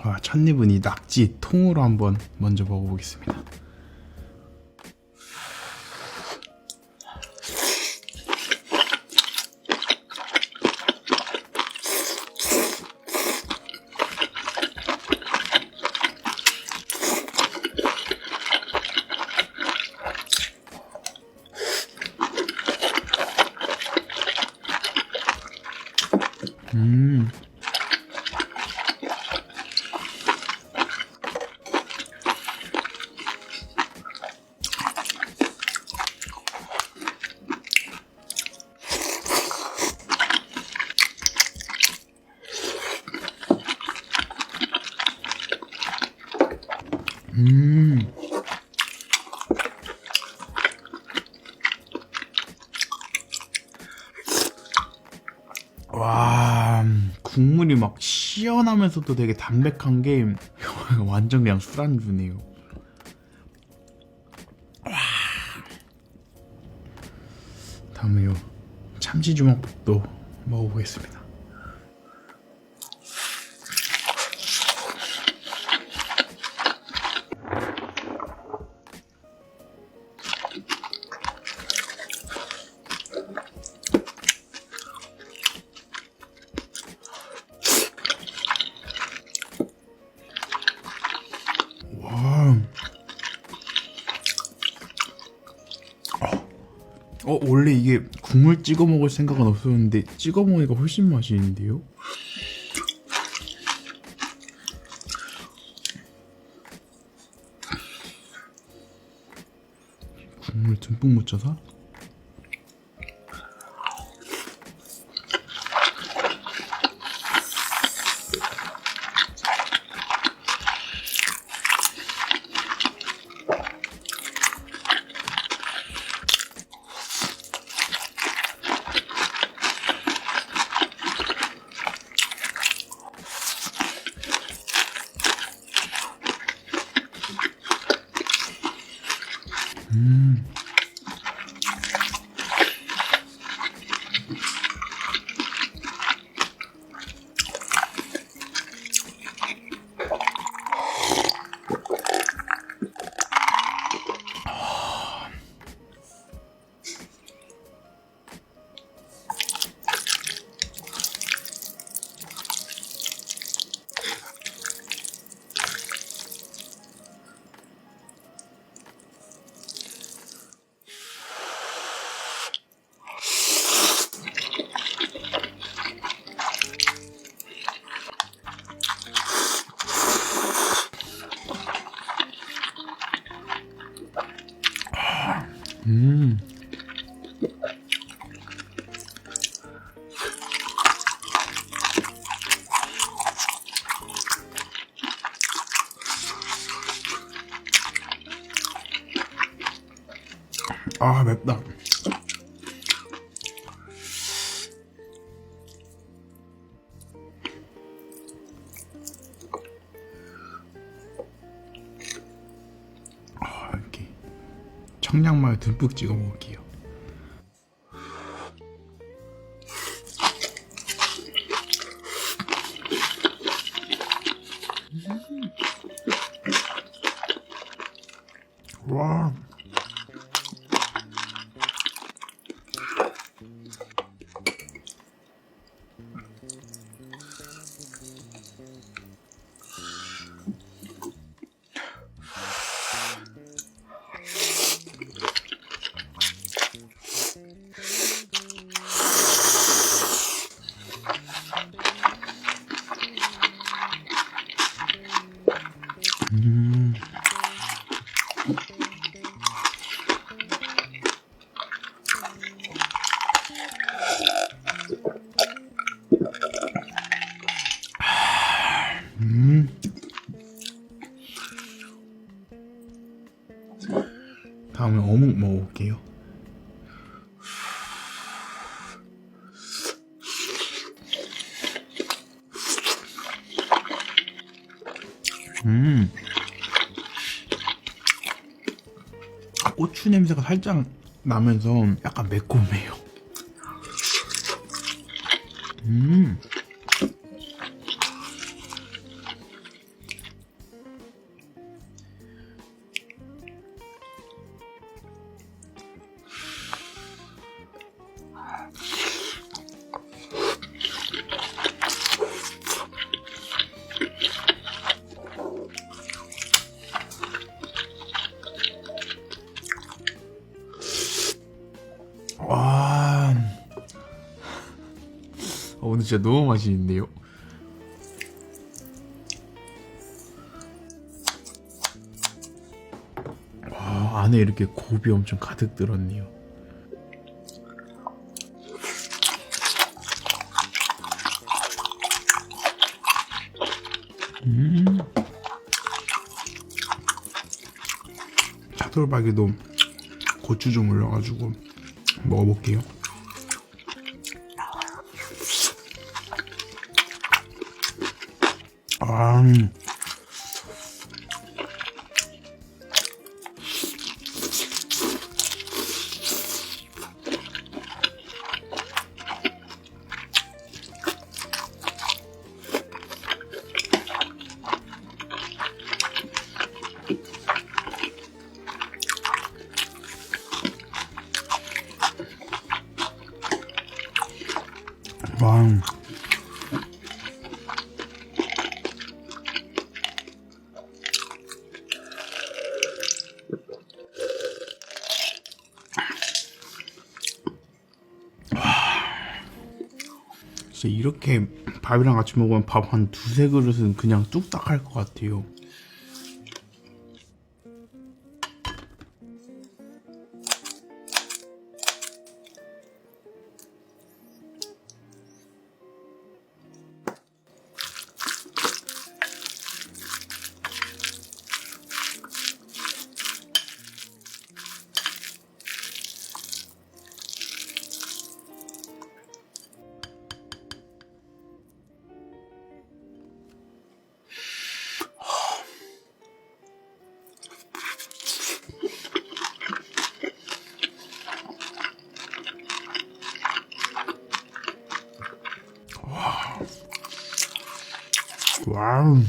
와, 첫입은 이 낙지 통으로 한번 먼저 먹어보겠습니다. 와, 국물이 막 시원하면서도 되게 담백한 게 완전 그냥 술안주네요. 다음에 요 참치주먹밥도 먹어보겠습니다. 원래 이게 국물 찍어 먹을 생각은 없었는데 찍어 먹으니까 훨씬 맛있는데요? 국물 듬뿍 묻혀서 아, 맵다. 이렇게 청양마요 듬뿍 찍어 먹을게요. 와. 다음에 어묵 먹어볼게요. 고추 냄새가 살짝 나면서 약간 매콤해요. 진짜 너무 맛있는데요. 와, 안에 이렇게 곱이 엄청 가득 들었네요. 차돌박이도 고추 좀 올려가지고 먹어볼게요. 아, 와. 진짜 이렇게 밥이랑 같이 먹으면 밥 한 두세 그릇은 그냥 뚝딱 할 것 같아요. 와우.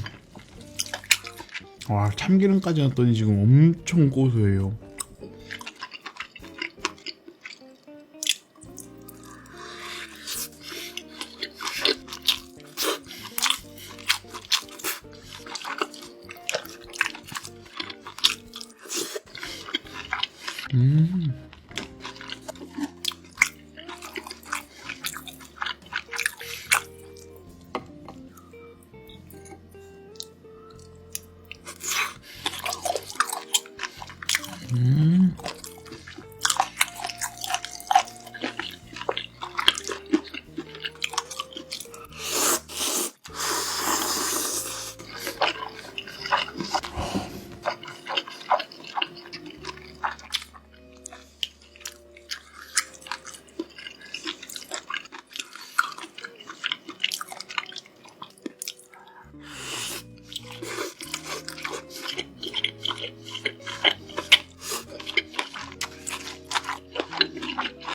와, 참기름까지 넣었더니 지금 엄청 고소해요. 음.